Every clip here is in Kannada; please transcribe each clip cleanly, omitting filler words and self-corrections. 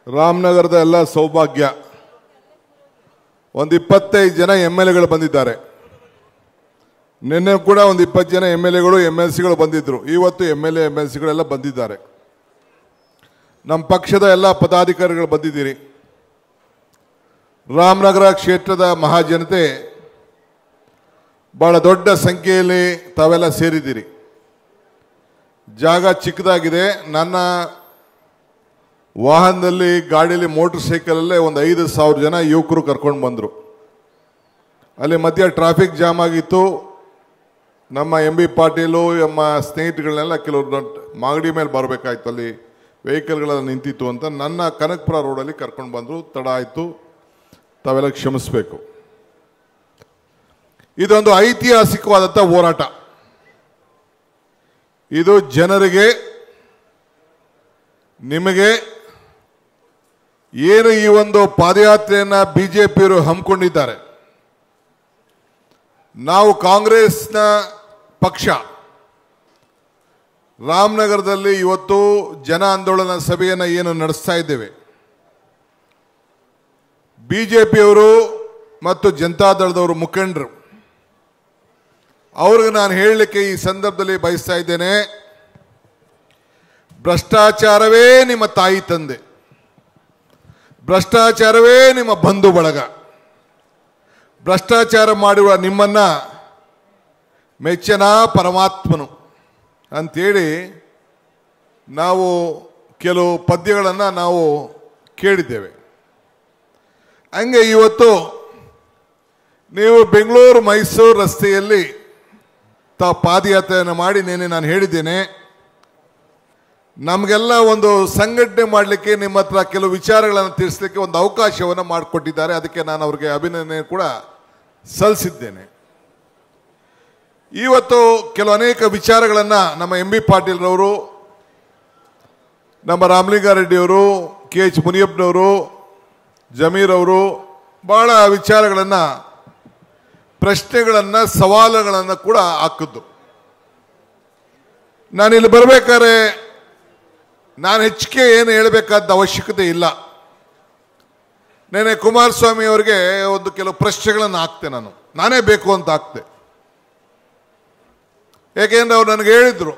ರಾಮನಗರದ ಎಲ್ಲ ಸೌಭಾಗ್ಯ ಒಂದು 25 ಜನ MLAಗಳು ಬಂದಿದ್ದಾರೆ. ನಿನ್ನೆ ಕೂಡ ಒಂದು 20 ಜನ MLAಗಳು MLCಗಳು ಬಂದಿದ್ರು. ಇವತ್ತು MLA MLCಗಳೆಲ್ಲ ಬಂದಿದ್ದಾರೆ. ನಮ್ಮ ಪಕ್ಷದ ಎಲ್ಲ ಪದಾಧಿಕಾರಿಗಳು ಬಂದಿದ್ದೀರಿ. ರಾಮನಗರ ಕ್ಷೇತ್ರದ ಮಹಾಜನತೆ ಬಹಳ ದೊಡ್ಡ ಸಂಖ್ಯೆಯಲ್ಲಿ ತಾವೆಲ್ಲ ಸೇರಿದ್ದೀರಿ. ಜಾಗ ಚಿಕ್ಕದಾಗಿದೆ. ನನ್ನ ವಾಹನದಲ್ಲಿ ಗಾಡಿಯಲ್ಲಿ ಮೋಟರ್ ಸೈಕಲಲ್ಲೇ ಒಂದು 5,000 ಜನ ಯುವಕರು ಕರ್ಕೊಂಡು ಬಂದರು. ಅಲ್ಲಿ ಮಧ್ಯ ಟ್ರಾಫಿಕ್ ಜಾಮ್ ಆಗಿತ್ತು. ನಮ್ಮ MB ಪಾಟೀಲು ನಮ್ಮ ಸ್ನೇಹಿತಗಳನ್ನೆಲ್ಲ ಕೆಲವರು ಮಾಗಡಿ ಮೇಲೆ ಬರಬೇಕಾಯ್ತು, ಅಲ್ಲಿ ವೆಹಿಕಲ್ಗಳೆಲ್ಲ ನಿಂತಿತ್ತು ಅಂತ ನನ್ನ ಕನಕಪುರ ರೋಡಲ್ಲಿ ಕರ್ಕೊಂಡು ಬಂದರು. ತಡ ಆಯಿತು, ತಾವೆಲ್ಲ ಕ್ಷಮಿಸಬೇಕು. ಇದೊಂದು ಐತಿಹಾಸಿಕವಾದಂಥ ಹೋರಾಟ. ಇದು ಜನರಿಗೆ, ನಿಮಗೆ ಏನು ಈ ಒಂದು ಪಾದಯಾತ್ರೆಯನ್ನು BJPಯವರು ಹಮ್ಮಿಕೊಂಡಿದ್ದಾರೆ. ನಾವು ಕಾಂಗ್ರೆಸ್ನ ಪಕ್ಷ ರಾಮನಗರದಲ್ಲಿ ಇವತ್ತು ಜನ ಆಂದೋಲನ ಸಭೆಯನ್ನು ಏನು ನಡೆಸ್ತಾ ಇದ್ದೇವೆ, BJPಯವರು ಮತ್ತು ಜನತಾದಳದವರು ಮುಖಂಡರು ಅವ್ರಿಗೆ ನಾನು ಹೇಳಲಿಕ್ಕೆ ಈ ಸಂದರ್ಭದಲ್ಲಿ ಬಯಸ್ತಾ ಇದ್ದೇನೆ. ಭ್ರಷ್ಟಾಚಾರವೇ ನಿಮ್ಮ ತಾಯಿ ತಂದೆ, ಭ್ರಷ್ಟಾಚಾರವೇ ನಿಮ್ಮ ಬಂಧು ಬಳಗ. ಭ್ರಷ್ಟಾಚಾರ ಮಾಡಿರುವ ನಿಮ್ಮನ್ನ ಮೆಚ್ಚನ ಪರಮಾತ್ಮನು ಅಂಥೇಳಿ ನಾವು ಕೆಲವು ಪದ್ಯಗಳನ್ನು ನಾವು ಕೇಳಿದ್ದೇವೆ. ಹಂಗೆ ಇವತ್ತು ನೀವು ಬೆಂಗಳೂರು ಮೈಸೂರು ರಸ್ತೆಯಲ್ಲಿ ಪಾದಯಾತ್ರೆಯನ್ನು ಮಾಡಿ ನೆನೆ ನಾನು ಹೇಳಿದ್ದೇನೆ, ನಮಗೆಲ್ಲ ಒಂದು ಸಂಘಟನೆ ಮಾಡಲಿಕ್ಕೆ ನಿಮ್ಮ ಹತ್ರ ಕೆಲವು ವಿಚಾರಗಳನ್ನು ತಿಳಿಸಲಿಕ್ಕೆ ಒಂದು ಅವಕಾಶವನ್ನು ಮಾಡಿಕೊಟ್ಟಿದ್ದಾರೆ. ಅದಕ್ಕೆ ನಾನು ಅವ್ರಿಗೆ ಅಭಿನಂದನೆ ಕೂಡ ಸಲ್ಲಿಸಿದ್ದೇನೆ. ಇವತ್ತು ಕೆಲವು ಅನೇಕ ವಿಚಾರಗಳನ್ನು ನಮ್ಮ MB ಪಾಟೀಲ್ರವರು, ನಮ್ಮ ರಾಮಲಿಂಗಾರೆಡ್ಡಿಯವರು, KH ಮುನಿಯಪ್ಪನವರು, ಜಮೀರ್ ಅವರು ಬಹಳ ವಿಚಾರಗಳನ್ನು, ಪ್ರಶ್ನೆಗಳನ್ನು, ಸವಾಲುಗಳನ್ನು ಕೂಡ ಹಾಕಿದ್ದು. ನಾನಿಲ್ಲಿ ಬರಬೇಕಾದ್ರೆ ನಾನು ಹೆಚ್ಚಿಗೆ ಏನು ಹೇಳಬೇಕಾದ ಅವಶ್ಯಕತೆ ಇಲ್ಲ. ನೆನೆ ಕುಮಾರಸ್ವಾಮಿ ಅವರಿಗೆ ಒಂದು ಕೆಲವು ಪ್ರಶ್ನೆಗಳನ್ನು ಹಾಕ್ತೆ, ನಾನೇ ಬೇಕು ಅಂತ ಹಾಕ್ತೆ. ಯಾಕೆಂದ್ರೆ ಅವ್ರು ನನಗೆ ಹೇಳಿದ್ರು,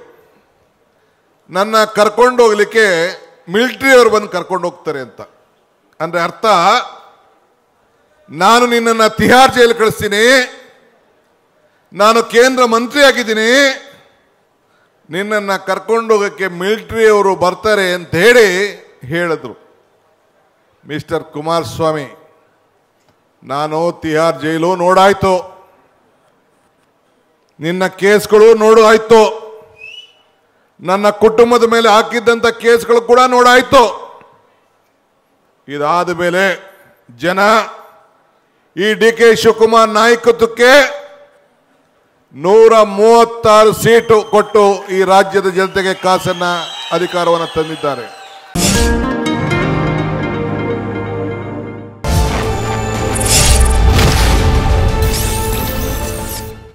ನನ್ನ ಕರ್ಕೊಂಡು ಹೋಗ್ಲಿಕ್ಕೆ ಮಿಲಿಟರಿಯವರು ಬಂದು ಕರ್ಕೊಂಡು ಹೋಗ್ತಾರೆ ಅಂತ. ಅಂದರೆ ಅರ್ಥ, ನಾನು ನಿನ್ನನ್ನು ತಿಹಾರ್ ಜೈಲು ಕಳಿಸ್ತೀನಿ, ನಾನು ಕೇಂದ್ರ ಮಂತ್ರಿ ಆಗಿದ್ದೀನಿ, ನಿನ್ನನ್ನು ಕರ್ಕೊಂಡು ಹೋಗೋಕ್ಕೆ ಮಿಲಿಟರಿಯವರು ಬರ್ತಾರೆ ಅಂತ ಹೇಳಿ ಹೇಳಿದ್ರು. ಮಿಸ್ಟರ್ ಕುಮಾರಸ್ವಾಮಿ, ನಾನು ತಿಹಾರ್ ಜೈಲು ನೋಡಾಯ್ತು, ನಿನ್ನ ಕೇಸ್ಗಳು ನೋಡಾಯ್ತು, ನನ್ನ ಕುಟುಂಬದ ಮೇಲೆ ಹಾಕಿದ್ದಂಥ ಕೇಸ್ಗಳು ಕೂಡ ನೋಡಾಯ್ತು. ಇದಾದ ಮೇಲೆ ಜನ ಈ DK ಶಿವಕುಮಾರ್ ನಾಯಕತ್ವಕ್ಕೆ 136 ಸೀಟು ಕೊಟ್ಟು ಈ ರಾಜ್ಯದ ಜನತೆಗೆ ಕಾಸನ್ನ, ಅಧಿಕಾರವನ್ನು ತಂದಿದ್ದಾರೆ.